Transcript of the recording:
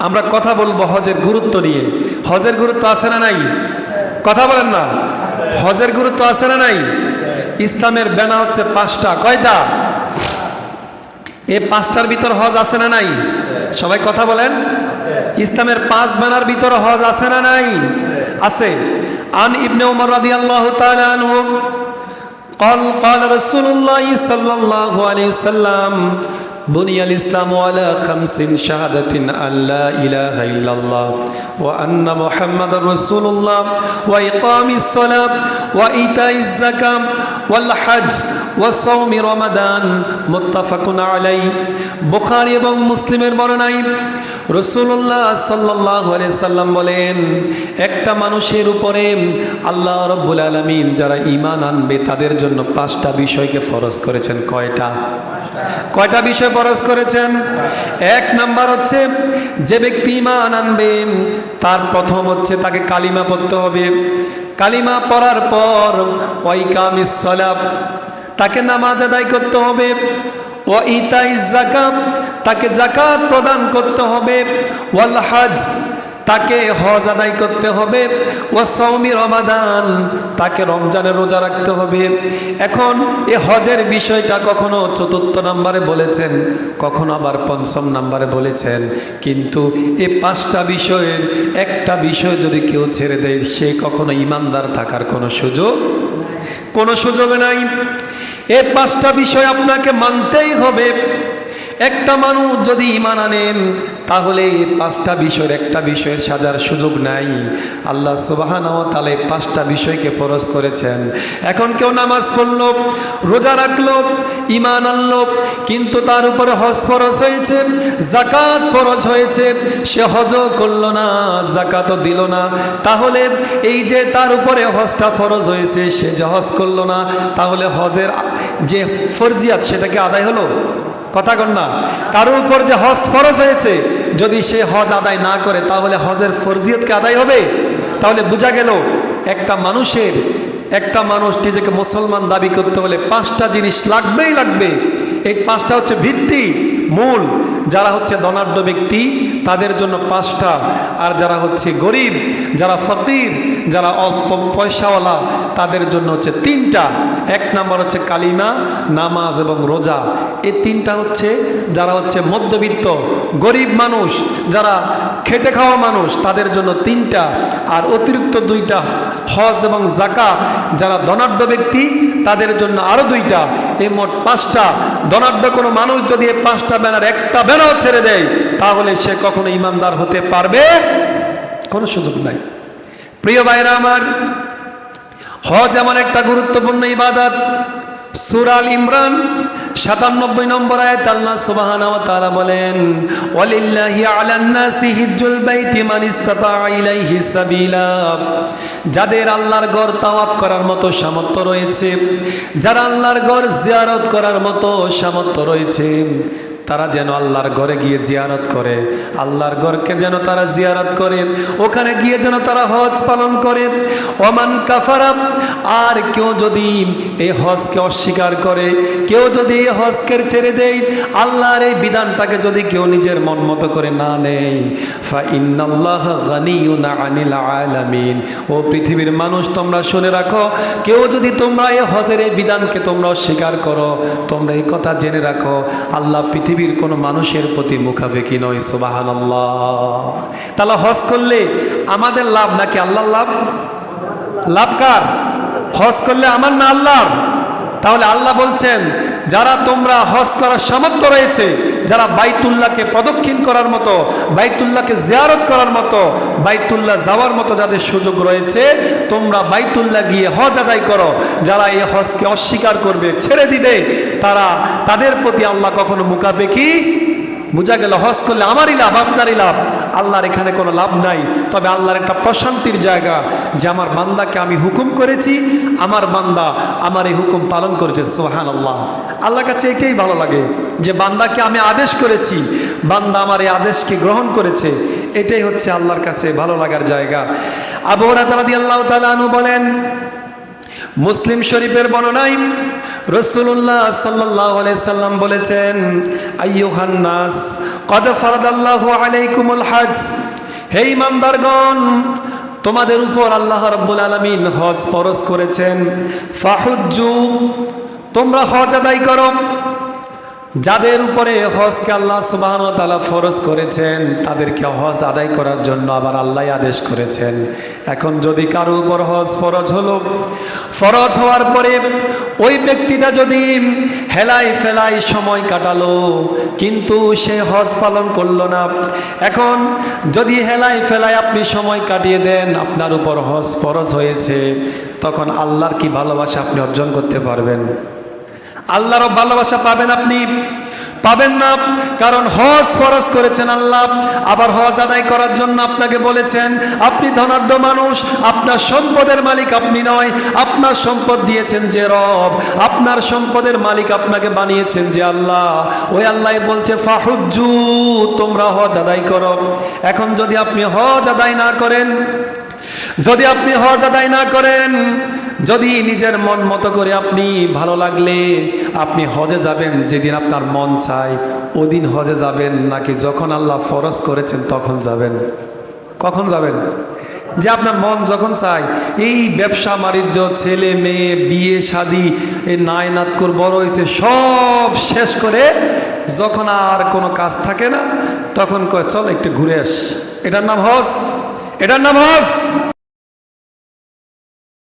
আমরা কথা বলবো হজের গুরুত্ব নিয়ে। হজের গুরুত্ব আছে না নাই? কথা বলেন না। হজের গুরুত্ব আছে না নাই? ইসলামের ব্যানা হচ্ছে 5টা। কয়টা? এই 5টার ভিতর হজ আছে না নাই? সবাই কথা বলেন। ইসলামের 5 ব্যানার ভিতর হজ আছে না নাই? আছে। আন ইবনে উমর রাদিয়াল্লাহু তাআলা আনহু قال قال رسول الله صلى الله عليه وسلم بني الإسلام على 5 شهادة أن لا إله إلا الله وأن محمد رسول الله وإقام الصلاة وإيتاء الزكاة والحج وصوم رمضان متفق عليه বুখারী এবং মুসলিমের বর্ণনায় রাসূলুল্লাহ সাল্লাল্লাহু আলাইহি সাল্লাম বলেন, একটা মানুষের উপরে আল্লাহ রাব্বুল আলামিন যারা ঈমান আনবে তাদের জন্য 5টা বিষয়কে ফরজ করেছেন। কয়টা? কয়টা বিষয় ফরজ করেছেন? 1 নাম্বার হচ্ছে যে ব্যক্তি ঈমান আনবে তার প্রথম হচ্ছে তাকে কালিমা পড়তে হবে। কালিমা পড়ার পর ওয়াইকামিস সালাত, তাকে নামাজ আদায় করতে হবে। ওয়া ইতাইজ যাকাত, তাকে যাকাত প্রদান করতে হবে। ওয়াল হজ, তাকে হজ আদায় করতে হবে। ওয়া সাওমি রমাদান, তাকে রমজানের রোজা রাখতে হবে। এখন এই হজের বিষয়টা কখনো 4র্থ নম্বরে বলেছেন, কখনো আবার 5ম নম্বরে বলেছেন, কিন্তু এই 5টা বিষয়ের একটা বিষয় যদি কেউ ছেড়ে দেয় সে কখনো ঈমানদার থাকার কোনো সুযোগ নাই। এই 5টা বিষয় আপনাকে মানতেই হবে। একটা মানুষ যদি ঈমান আনেন তাহলে 5টা বিষয়ের একটা বিষয়ের সাজার সুযোগ নাই। আল্লাহ সুবহানাহু ওয়া তাআলা 5টা বিষয়কে ফরজ করেছেন। এখন কেউ নামাজ পড়লো, রোজা রাখলো, ঈমান আনলো, কিন্তু তার উপরে হজ ফরজ হয়েছে, যাকাত ফরজ হয়েছে, সে হজও করলো না, যাকাতও দিল না, তাহলে এই যে তার উপরে হজটা ফরজ হয়েছে সে যে হজ করলো না, তাহলে হজের যে ফরজিয়াত সেটা কি আদায় হলো? কথা কন না। কারোর উপর যে হজ ফরজ হয়েছে যদি সে হজ আদায় না করে তাহলে হজের ফরজিয়তকে আদায় হবে? তাহলে বোঝা গেল একটা মানুষ নিজেকে মুসলমান দাবি করতে হলে 5টা জিনিস লাগবে। এই 5টা হচ্ছে ভিত্তি, মূল। যারা হচ্ছে ধনাঢ্য ব্যক্তি তাদের জন্য 5টা, আর যারা হচ্ছে গরিব, যারা ফকির, যারা অল্প পয়সাওয়ালা তাদের জন্য হচ্ছে 3টা। 1 নাম্বার হচ্ছে কালিমা, নামাজ এবং রোজা। এই 3টা হচ্ছে যারা হচ্ছে মধ্যবিত্ত গরিব মানুষ, যারা খেটে খাওয়া মানুষ তাদের জন্য 3টা, আর অতিরিক্ত 2টা হজ এবং যাকাত। যারা ধনাঢ্য ব্যক্তি তাদের জন্য আরো 2টা। এই মোট 5টা। ধনাঢ্য কোনো মানুষ যদি এই 5টা ব্যানার একটা ব্যানার ছেড়ে দেয় তাহলে সে কখনো ঈমানদার হতে পারবে কোনো সুযোগ নাই। প্রিয় ভাইরা আমার, হজ এমন একটা গুরুত্বপূর্ণ ইবাদত। সূরা আল ইমরান 97 নম্বর আয়াত আল্লাহ সুবহানাহু ওয়া তাআলা বলেন, ওয়ালিল্লাহি আলান নাসি হিজ্জুল বাইতি মান ইসতাতা ইলাইহি সাবিলা। যাদের আল্লাহর ঘর তাওয়াফ করার মতো সামর্থ্য রয়েছে, যারা আল্লাহর ঘর জিয়ারত করার মতো সামর্থ্য রয়েছে, তারা যেন আল্লাহর ঘরে গিয়ে জিয়ারত করে, আল্লাহর ঘরকে যেন তারা জিয়ারত করে, ওখানে গিয়ে যেন তারা হজ পালন করে। ওমান কাফারা, আর কেউ যদি এই হজকে অস্বীকার করে, কেউ যদি এই হজকে ছেড়ে দেয়, আল্লাহর এই বিধানটাকে যদি কেউ নিজের মন মতো করে না নেয়, ফা ইন্নাল্লাহা গানিয়ুন আনিল আলামিন। ও পৃথিবীর মানুষ তোমরা শুনে রাখো, কেউ যদি তোমরা এই হজের এই বিধানকে তোমরা অস্বীকার করো, তোমরা এই কথা জেনে রাখো আল্লাহ পৃথিবীর কোনো মানুষের প্রতি মুখাপেক্ষী নয়। সুবহানাল্লাহ। তাহলে হজ করলে আমাদের লাভ নাকি আল্লাহর লাভ? লাভ কার? হজ করলে আমার না আল্লাহর? তাহলে আল্লাহ বলছেন যারা তোমরা হজ করার সামর্থ্য রয়েছে, যারা বাইতুল্লাহকে প্রদক্ষিণ করার মতো, বাইতুল্লাহকে জিয়ারত করার মতো, বাইতুল্লাহ যাওয়ার মতো যাদের সুযোগ রয়েছে, তোমরা বাইতুল্লাহ গিয়ে হজ আদায় করো। যারা এই হজকে অস্বীকার করবে, ছেড়ে দিবে, তাদের প্রতি আল্লাহ কখনো মুখাপেক্ষী। বোঝা গেল হজ করলে আমারই লাভ, আপনারই লাভ, আল্লাহর এখানে কোনো লাভ নাই। তবে আল্লাহর একটা প্রশান্তির জায়গা যে আমার বান্দাকে আমি হুকুম করেছি, আমার বান্দা আমার এই হুকুম পালন করেছে। সুবহানাল্লাহ। আল্লাহর কাছে এটাই ভালো লাগে যে বান্দাকে আমি আদেশ করেছি, বান্দা আমার এই আদেশকে গ্রহণ করেছে। এটাই হচ্ছে আল্লাহর কাছে ভালো লাগার জায়গা। আবু হুরায়রা রাদিয়াল্লাহু তাআলা আনহু বলেন, মুসলিম শরীফের বর্ণনায় রাসূলুল্লাহ সাল্লাল্লাহু আলাইহি সাল্লাম বলেছেন, আইয়ুহান নাস ক্বাদ ফারাদাল্লাহু আলাইকুমুল হজ, হে ঈমানদারগণ, তোমাদের উপর আল্লাহ রাব্বুল আলামিন হজ ফরজ করেছেন। ফাহুজ্জু, তোমরা হজ আদায় করো। যাদের উপরে হজকে আল্লাহ সুবহানাহু ওয়া তাআলা ফরজ করেছেন তাদেরকে হজ আদায় করার জন্য আবার আল্লাহ আদেশ করেছেন। এখন যদি কারো উপর হজ ফরজ হলো, ফরজ হওয়ার পরে ওই ব্যক্তিটা যদি হেলাই ফেলাই সময় কাটালো কিন্তু সে হজ পালন করলো না, এখন যদি হেলাই ফেলাই আপনি সময় কাটিয়ে দেন, আপনার উপর হজ ফরজ হয়েছে, তখন আল্লাহর কি ভালোবাসা আপনি অর্জন করতে পারবেন? আল্লাহর ভালোবাসা পাবেন আপনি? পাবেন না। কারণ হজ ফরজ করেছেন আল্লাহ, আবার হজ আদায় করার জন্য আপনাকে বলেছেন। আপনি ধনাঢ্য মানুষ, আপনার সম্পদের মালিক আপনি নয়, আপনার সম্পদ দিয়েছেন যে রব, আপনার সম্পদের মালিক আপনাকে বানিয়েছেন যে আল্লাহ। ওই আল্লাহ বলছে ফাহুজ্জু, তোমরা হজ আদায় করো। এখন যদি আপনি হজ আদায় না করেন, যদি আপনি হজ আদায় না করেন, যদি নিজের মন মতো করে আপনি ভালো লাগলে আপনি হজে যাবেন যেদিন আপনার মন চায় ওদিন হজে যাবেন, নাকি যখন আল্লাহ ফরজ করেছেন তখন যাবেন? কখন যাবেন? যে আপনার মন যখন চায়, এই ব্যবসা বাণিজ্য, ছেলে মেয়ে, বিয়ে শাদি, এই নায়নাত করে বড় হয়েছে, সব শেষ করে যখন আর কোনো কাজ থাকে না তখন কয় চল একটু ঘুরে আস। এটার নাম হজ? এটার নাম হজ?